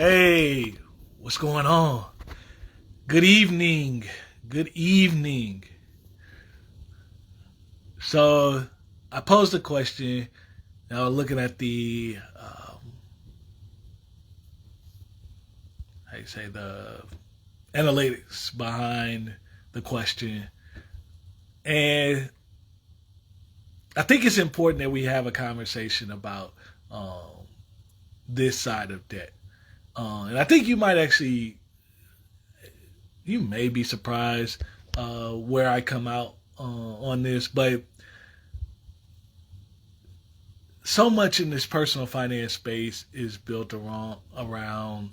Hey, what's going on? Good evening. Good evening. So, I posed a question. I was looking at how you say, the analytics behind the question. And I think it's important that we have a conversation about this side of debt. And I think you may be surprised where I come out on this, but so much in this personal finance space is built around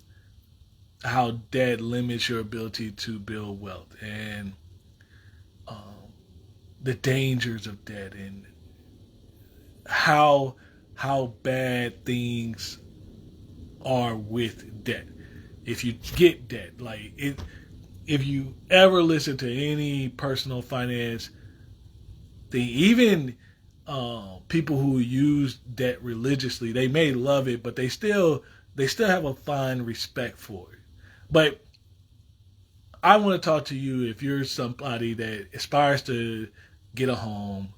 how debt limits your ability to build wealth and um, the dangers of debt and how bad things are with debt. If you get debt, if you ever listen to any personal finance thing, even people who use debt religiously, they may love it, but they still have a fine respect for it. But I want to talk to you if you're somebody that aspires to get a home,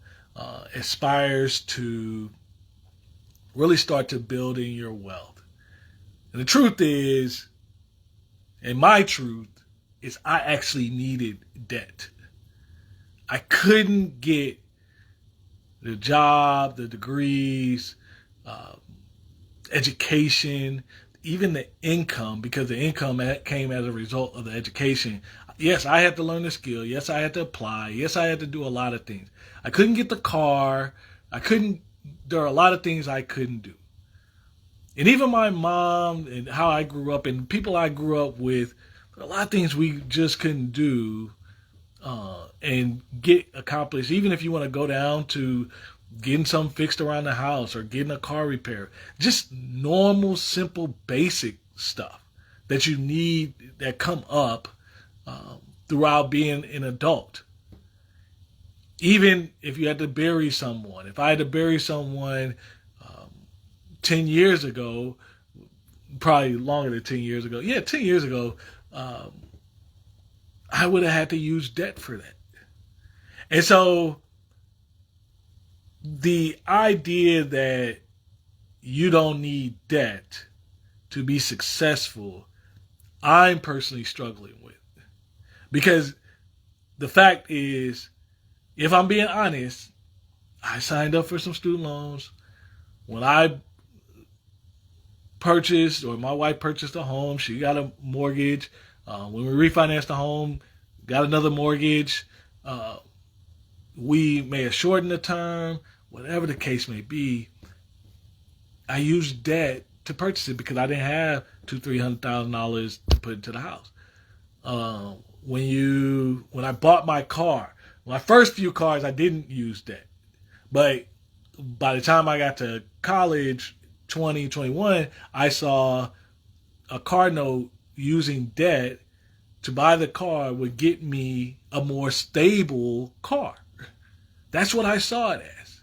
aspires to really start to building your wealth. And the truth is, and my truth is, I actually needed debt. I couldn't get the job, the degrees, uh, education, even the income, because the income came as a result of the education. Yes, I had to learn the skill. Yes, I had to apply. Yes, I had to do a lot of things. I couldn't get the car. I couldn't, there are a lot of things I couldn't do. And even my mom and how I grew up and people I grew up with, a lot of things we just couldn't do and get accomplished. Even if you want to go down to getting something fixed around the house or getting a car repaired, just normal, simple, basic stuff that you need that come up throughout being an adult. Even if you had to bury someone, if I had to bury someone 10 years ago, probably longer than 10 years ago. Yeah, 10 years ago, um, I would have had to use debt for that. And so the idea that you don't need debt to be successful, I'm personally struggling with. Because the fact is, if I'm being honest, I signed up for some student loans. When I purchased, or my wife purchased a home, she got a mortgage. When we refinanced the home, got another mortgage. Uh, we may have shortened the term, whatever the case may be. I used debt to purchase it because I didn't have $200,000-$300,000 to put into the house. When I bought my car, my first few cars, I didn't use debt, but by the time I got to college, 2021, I saw a car note using debt to buy the car would get me a more stable car. That's what I saw it as.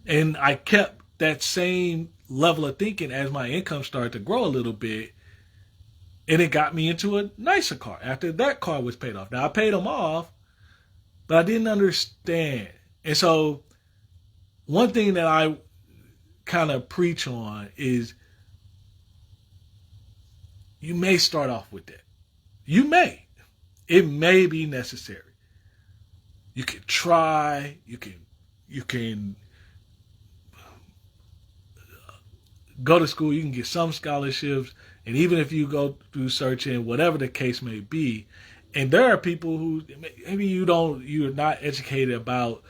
And I kept that same level of thinking as my income started to grow a little bit. And it got me into a nicer car after that car was paid off. Now, I paid them off, but I didn't understand. And so, one thing that I kind of preach on is you may start off with that. You may. It may be necessary. You can try. You can go to school. You can get some scholarships, and even if you go through searching, whatever the case may be, and there are people who maybe you're not educated about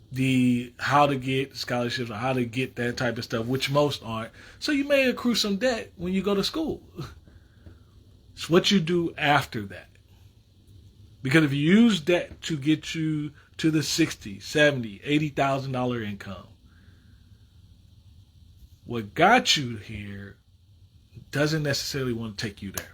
the how to get scholarships or how to get that type of stuff, which most aren't. So you may accrue some debt when you go to school. It's what you do after that. Because if you use debt to get you to the $60,000, $70,000, $80,000 income, what got you here doesn't necessarily want to take you there.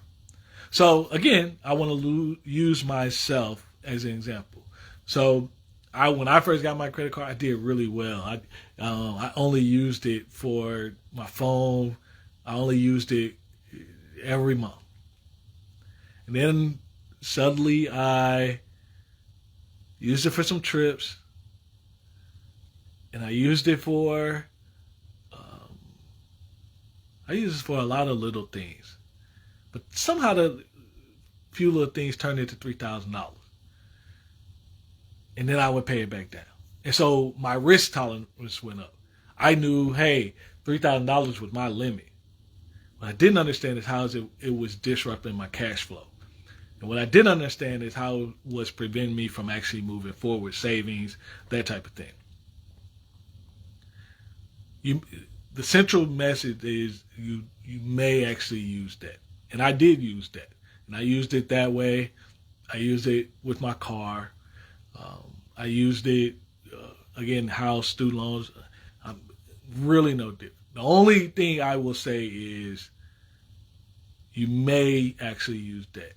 So again, I want to use myself as an example. So when I first got my credit card, I did really well. I only used it for my phone, I only used it every month. And then suddenly I used it for some trips. And I used it for a lot of little things. But somehow the few little things turned into $3,000. And then I would pay it back down. And so my risk tolerance went up. I knew, hey, $3,000 was my limit. What I didn't understand is how it was disrupting my cash flow. And what I did understand is how it was preventing me from actually moving forward, savings, that type of thing. The central message is you may actually use debt. And I did use debt. And I used it that way. I used it with my car. I used it, again, house, student loans. I'm really no different. The only thing I will say is you may actually use debt.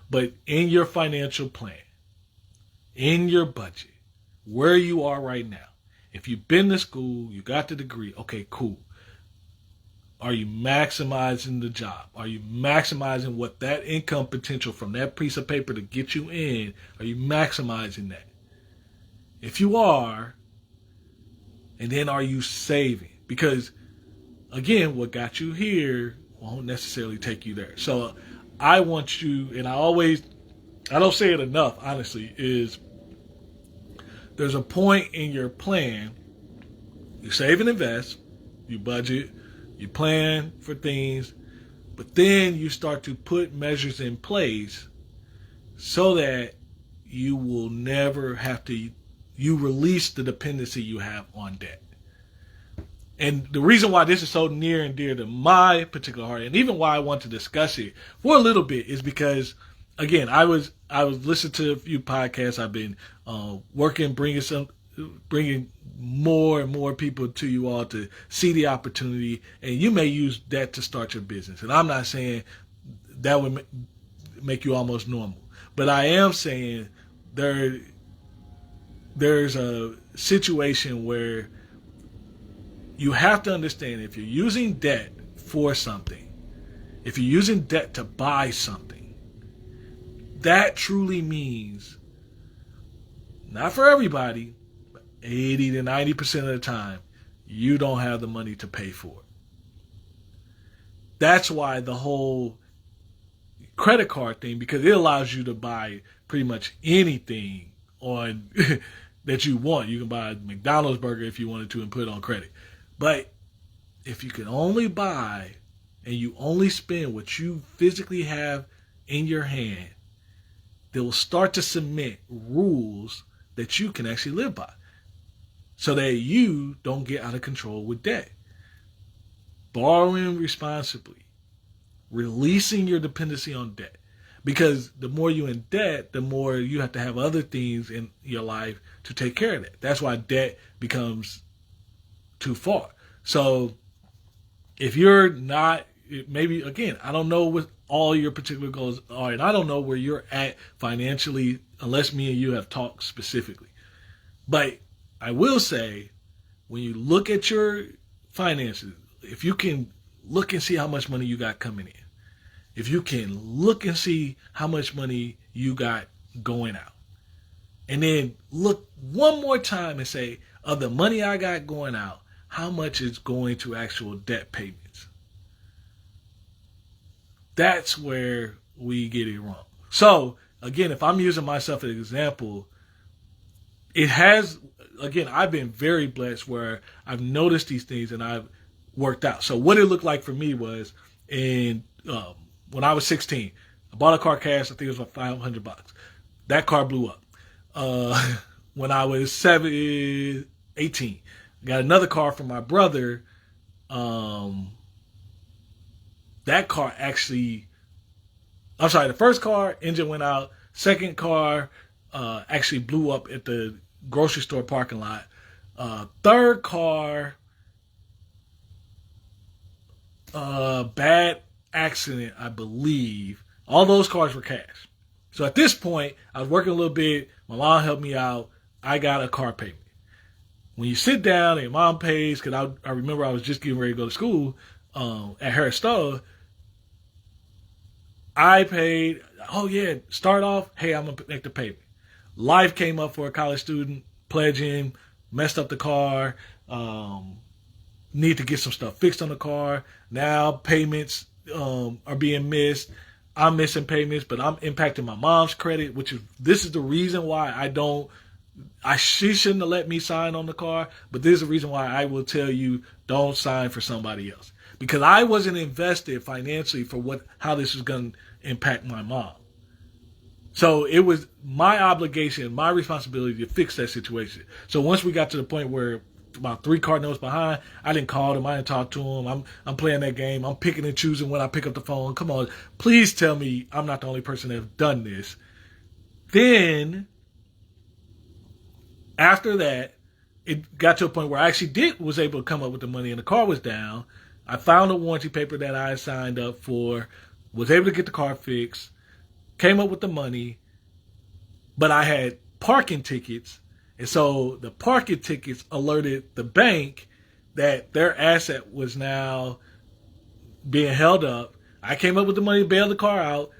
But in your financial plan, in your budget, where you are right now, if you've been to school, you got the degree, okay, cool. Are you maximizing the job? Are you maximizing what that income potential from that piece of paper to get you in? Are you maximizing that? If you are, and then are you saving? Because, again, what got you here won't necessarily take you there. So I want you, and I don't say it enough, honestly, is there's a point in your plan, you save and invest, you budget, you plan for things, but then you start to put measures in place so that you will never have to, you release the dependency you have on debt. And the reason why this is so near and dear to my particular heart, and even why I want to discuss it for a little bit, is because, again, I was listening to a few podcasts. I've been working, bringing more and more people to you all to see the opportunity, and you may use that to start your business. And I'm not saying that would make you almost normal, but I am saying there's a situation where you have to understand, if you're using debt for something, if you're using debt to buy something, that truly means, not for everybody, but 80 to 90% of the time, you don't have the money to pay for it. That's why the whole credit card thing, because it allows you to buy pretty much anything on that you want. You can buy a McDonald's burger if you wanted to and put it on credit. But if you can only buy and you only spend what you physically have in your hand, they will start to cement rules that you can actually live by so that you don't get out of control with debt. Borrowing responsibly, releasing your dependency on debt. Because the more you're in debt, the more you have to have other things in your life to take care of that. That's why debt becomes too far. So if you're not, maybe, again, I don't know what all your particular goals are, and I don't know where you're at financially unless me and you have talked specifically. But I will say, when you look at your finances, if you can look and see how much money you got coming in, if you can look and see how much money you got going out, and then look one more time and say, of the money I got going out, how much is going to actual debt payments? That's where we get it wrong. So, again, if I'm using myself as an example, it has, again, I've been very blessed where I've noticed these things and I've worked out. So what it looked like for me was when I was 16, I bought a car cash, I think it was like $500. That car blew up. When I was 18, I got another car from my brother. That car actually, I'm sorry, the first car, engine went out. Second car actually blew up at the grocery store parking lot. Third car, bad accident, I believe. All those cars were cash. So at this point, I was working a little bit. My mom helped me out. I got a car payment. When you sit down and your mom pays, because I remember I was just getting ready to go to school, at Harris Stowe, I paid, oh yeah, start off, hey, I'm going to make the payment. Life came up for a college student, pledging, messed up the car, need to get some stuff fixed on the car. Now payments are being missed. I'm missing payments, but I'm impacting my mom's credit, this is the reason why she shouldn't have let me sign on the car, but this is the reason why I will tell you don't sign for somebody else. Because I wasn't invested financially for how this was going to impact my mom. So it was my obligation, my responsibility to fix that situation. So once we got to the point where about 3 car notes behind, I didn't call them, I didn't talk to them. I'm playing that game. I'm picking and choosing when I pick up the phone. Come on, please tell me I'm not the only person that have done this. Then after that, it got to a point where I actually was able to come up with the money and the car was down. I found a warranty paper that I signed up for, was able to get the car fixed, came up with the money, but I had parking tickets. And so the parking tickets alerted the bank that their asset was now being held up. I came up with the money to bail the car out.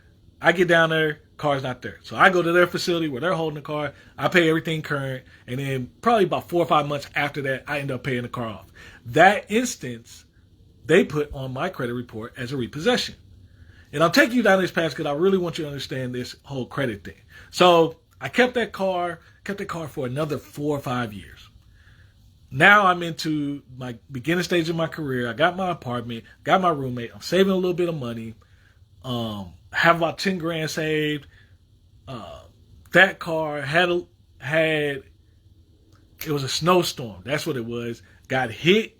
I get down there, car's not there. So I go to their facility where they're holding the car. I pay everything current. And then probably about 4 or 5 months after that, I end up paying the car off. That instance, they put on my credit report as a repossession. And I'll take you down this path because I really want you to understand this whole credit thing. So I kept that car for another 4 or 5 years. Now I'm into my beginning stage of my career. I got my apartment, got my roommate. I'm saving a little bit of money. Have about 10 grand saved. That car had it was a snowstorm. That's what it was. Got hit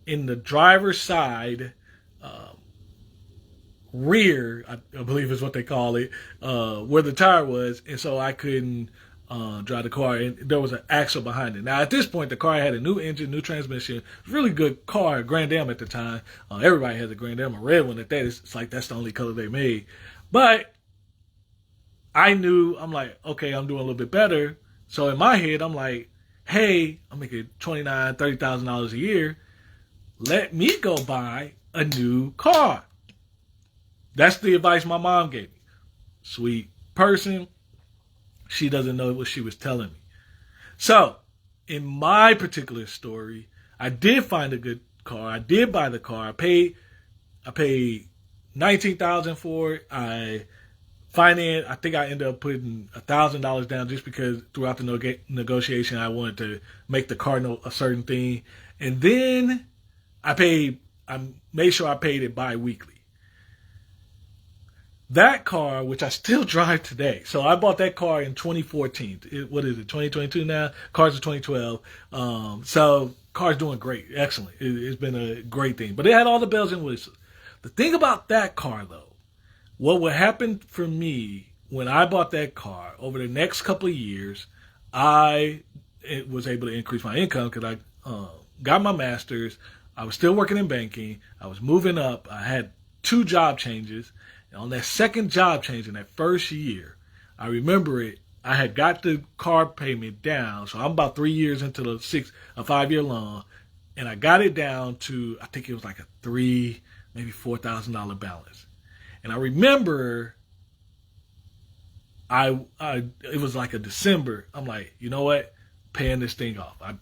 in the driver's side rear, I believe is what they call it, where the tire was, and so I couldn't drive the car, and there was an axle behind it. Now, at this point, the car had a new engine, new transmission, really good car, Grand Am at the time. Everybody has a Grand Am, a red one at that. It's like that's the only color they made. But I knew, I'm like, okay, I'm doing a little bit better. So in my head, I'm like, hey, I'm making $29,000, $30,000 a year. Let me go buy a new car. That's the advice my mom gave me. Sweet person. She doesn't know what she was telling me. So, in my particular story, I did find a good car. I did buy the car. I paid $19,000 for it. I think I ended up putting $1,000 down just because throughout the negotiation I wanted to make the car note a certain thing. And then I made sure I paid it bi-weekly. That car, which I still drive today. So I bought that car in 2014. What is it, 2022 now? Cars are 2012. So car's doing great. Excellent. It's been a great thing. But it had all the bells and whistles. The thing about that car, though, what would happen for me when I bought that car over the next couple of years, I was able to increase my income because I got my master's. I was still working in banking. I was moving up. I had 2 job changes. And on that second job change in that first year, I remember it. I had got the car payment down. So I'm about 3 years into a 5-year loan. And I got it down to, I think it was like a $3,000, maybe $4,000 balance. And I remember it was like a December. I'm like, you know what? Paying this thing off. I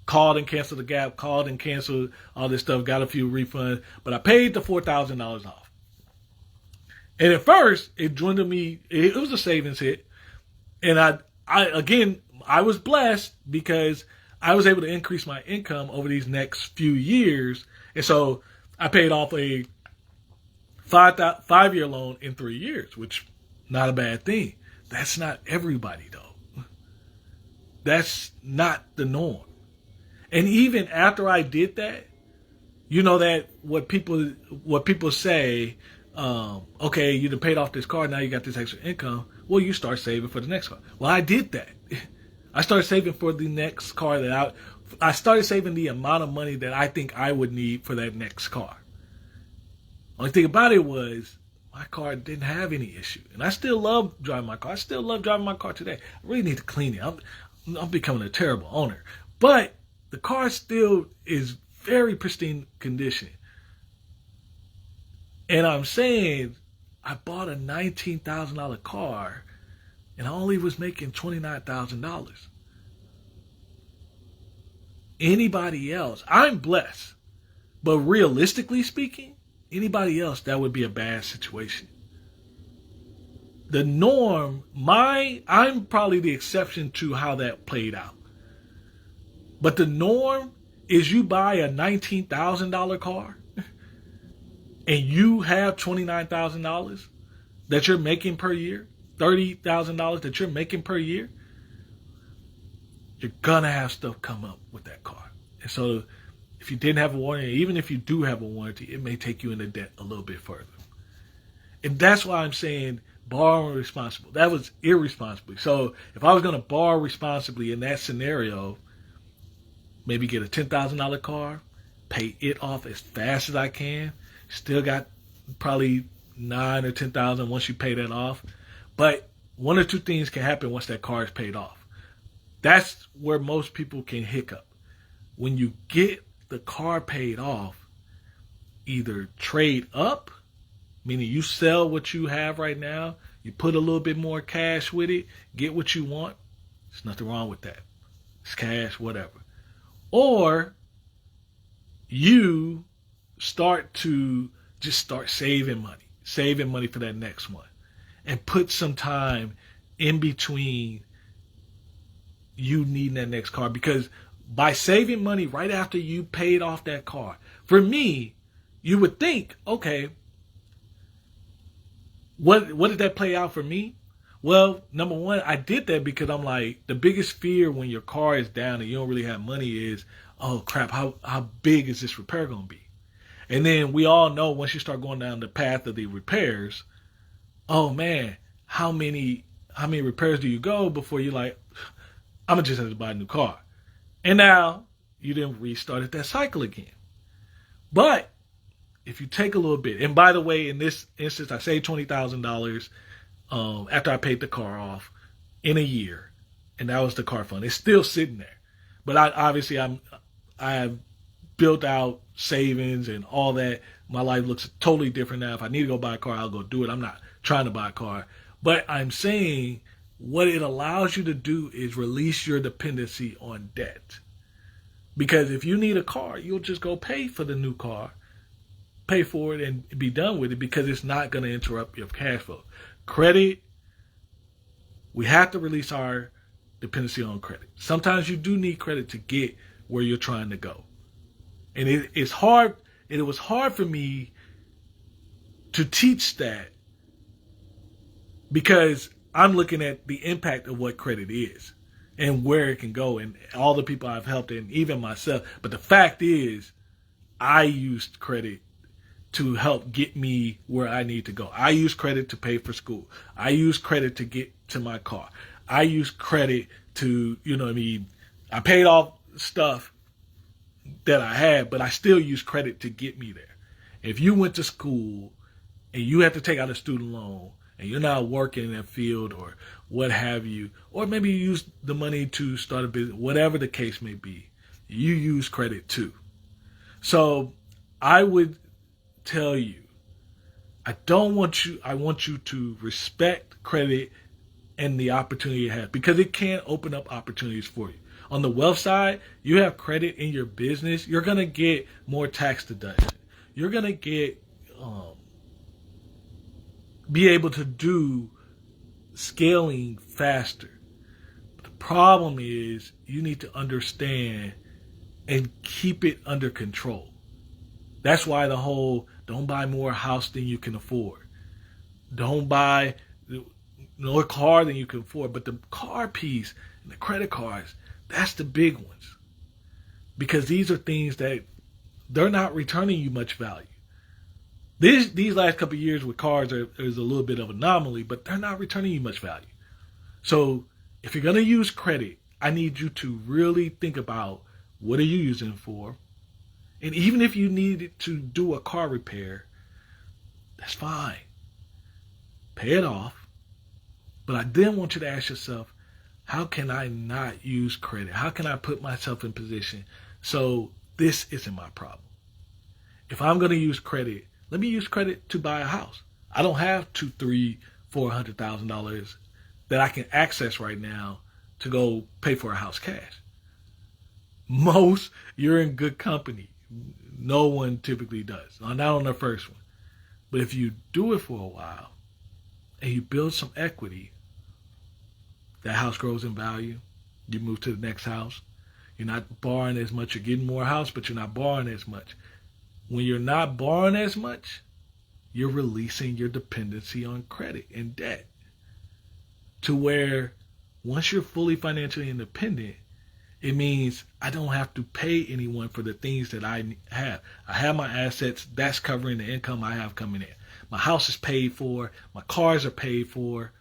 called and canceled the gap, called and canceled all this stuff, got a few refunds, but I paid the $4,000 off. And at first, it dwindled me. It was a savings hit. And I was blessed because I was able to increase my income over these next few years. And so I paid off a 5-year loan in 3 years, which not a bad thing. That's not everybody, though. That's not the norm. And even after I did that, you know that what people say, okay, you done paid off this car, now you got this extra income. Well, you start saving for the next car. Well, I did that. I started saving for the next car I started saving the amount of money that I think I would need for that next car. Only thing about it was my car didn't have any issue. And I still love driving my car. I still love driving my car today. I really need to clean it. I'm becoming a terrible owner. But the car still is very pristine condition. And I'm saying I bought a $19,000 car and I only was making $29,000. Anybody else, I'm blessed. But realistically speaking, anybody else, that would be a bad situation. The norm, I'm probably the exception to how that played out. But the norm is you buy a $19,000 car and you have $29,000 that you're making per year, $30,000 that you're making per year, you're going to have stuff come up with that car. And so if you didn't have a warranty, even if you do have a warranty, it may take you into debt a little bit further. And that's why I'm saying borrow responsibly. That was irresponsibly. So if I was going to borrow responsibly in that scenario, maybe get a $10,000 car, pay it off as fast as I can. Still got probably $9,000 or $10,000 once you pay that off. But one or two things can happen once that car is paid off. That's where most people can hiccup. When you get the car paid off, either trade up, meaning you sell what you have right now, you put a little bit more cash with it, get what you want. There's nothing wrong with that. It's cash, whatever. Or you start saving money for that next one, and put some time in between you needing that next car. Because by saving money right after you paid off that car, for me, you would think, okay, what did that play out for me? Well, number one, I did that because I'm like, the biggest fear when your car is down and you don't really have money is, oh crap, how big is this repair going to be? And then we all know once you start going down the path of the repairs, oh man, how many repairs do you go before you're like, I'm going to just have to buy a new car. And now you then restarted that cycle again. But if you take a little bit, and by the way, in this instance, I saved $20,000 after I paid the car off in a year, and that was the car fund. It's still sitting there, but I have built out savings and all that. My life looks totally different now. If I need to go buy a car, I'll go do it. I'm not trying to buy a car, but I'm saying what it allows you to do is release your dependency on debt. Because if you need a car, you'll just go pay for the new car, pay for it, and be done with it, because it's not going to interrupt your cash flow. Credit, we have to release our dependency on credit. Sometimes you do need credit to get where you're trying to go. And it's hard. It was hard for me to teach that because I'm looking at the impact of what credit is and where it can go, and all the people I've helped, and even myself. But the fact is, I used credit to help get me where I need to go. I use credit to pay for school. I use credit to get to my car. I use credit to, I paid off stuff that I had, but I still use credit to get me there. If you went to school and you had to take out a student loan and you're not working in that field or what have you, or maybe you use the money to start a business, whatever the case may be, you use credit too. So I would tell you, I want you to respect credit and the opportunity you have, because it can open up opportunities for you. On the wealth side, you have credit in your business, you're going to get more tax deduction. You're going to get, be able to do scaling faster. But the problem is you need to understand and keep it under control. That's why the whole don't buy more house than you can afford. Don't buy more car than you can afford. But the car piece and the credit cards, that's the big ones. Because these are things that they're not returning you much value. These last couple of years with cars is a little bit of an anomaly, but they're not returning you much value. So if you're going to use credit, I need you to really think about what are you using it for. And even if you needed to do a car repair, that's fine. Pay it off. But I then want you to ask yourself, how can I not use credit? How can I put myself in position so this isn't my problem? If I'm going to use credit, Let me use credit to buy a house. I don't have $200,000, $300,000, $400,000 that I can access right now to go pay for a house cash. You're in good company. No one typically does. Not on the first one. But if you do it for a while and you build some equity, that house grows in value. You move to the next house. You're not borrowing as much. You're getting more house, but you're not borrowing as much. When you're not borrowing as much, you're releasing your dependency on credit and debt to where once you're fully financially independent, it means I don't have to pay anyone for the things that I have. I have my assets. That's covering the income I have coming in. My house is paid for. My cars are paid for.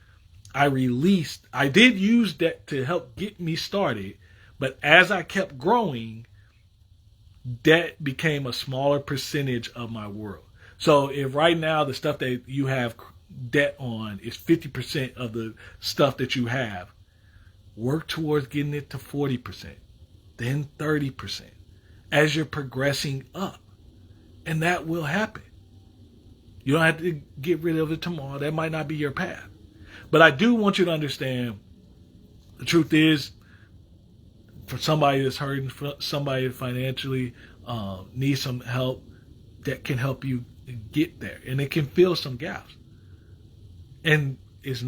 I did use debt to help get me started, but as I kept growing, debt became a smaller percentage of my world. So if right now the stuff that you have debt on is 50% of the stuff that you have, work towards getting it to 40%, then 30% as you're progressing up. And that will happen. You don't have to get rid of it tomorrow. That might not be your path. But I do want you to understand the truth is, for somebody that's hurting, for somebody that financially needs some help, that can help you get there. And it can fill some gaps. And it's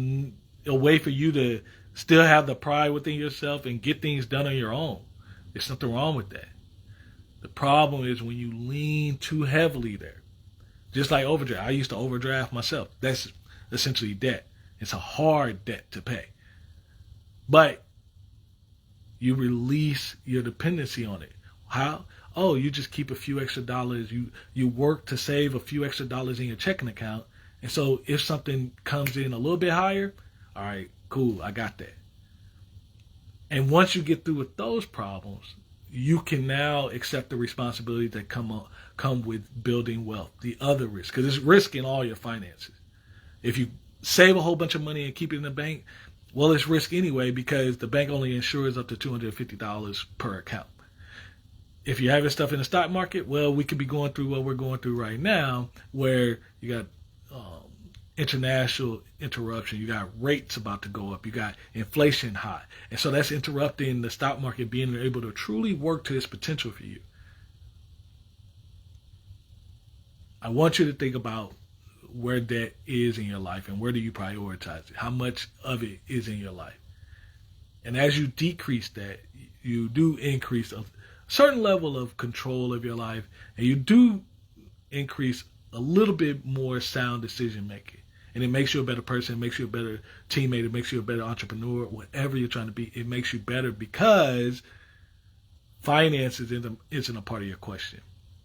a way for you to still have the pride within yourself and get things done on your own. There's nothing wrong with that. The problem is when you lean too heavily there. Just like overdraft. I used to overdraft myself. That's essentially debt. It's a hard debt to pay. But you release your dependency on it. How? Oh, you just keep a few extra dollars. You work to save a few extra dollars in your checking account. And so if something comes in a little bit higher, all right, cool, I got that. And once you get through with those problems, you can now accept the responsibility that come with building wealth, the other risk, because it's risk in all your finances. If you save a whole bunch of money and keep it in the bank, well, it's risk anyway because the bank only insures up to $250 per account. If you're having stuff in the stock market, well, we could be going through what we're going through right now, where you got international interruption, you got rates about to go up, you got inflation high, and so that's interrupting the stock market being able to truly work to its potential for you. I want you to think about where debt is in your life and where do you prioritize it? How much of it is in your life? And as you decrease that, you do increase a certain level of control of your life, and you do increase a little bit more sound decision making. And it makes you a better person, it makes you a better teammate, it makes you a better entrepreneur, whatever you're trying to be, it makes you better because finances isn't a part of your question,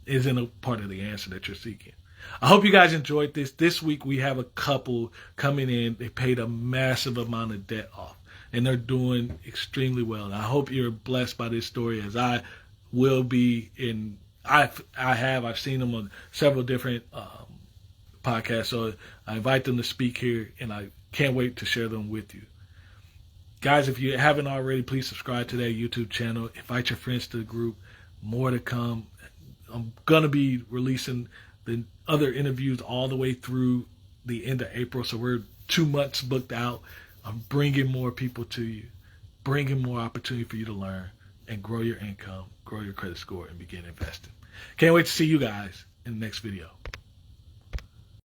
isn't a part of the answer that you're seeking. I hope you guys enjoyed this. This week we have a couple coming in. They paid a massive amount of debt off, and they're doing extremely well. And I hope you're blessed by this story, as I will be. I've seen them on several different podcasts, so I invite them to speak here, and I can't wait to share them with you. Guys, if you haven't already, please subscribe to that YouTube channel. Invite your friends to the group. More to come. I'm going to be releasing the other interviews all the way through the end of April, so we're 2 months booked out. I'm bringing more people to you, bringing more opportunity for you to learn and grow your income, grow your credit score, and begin investing. Can't wait to see you guys in the next video.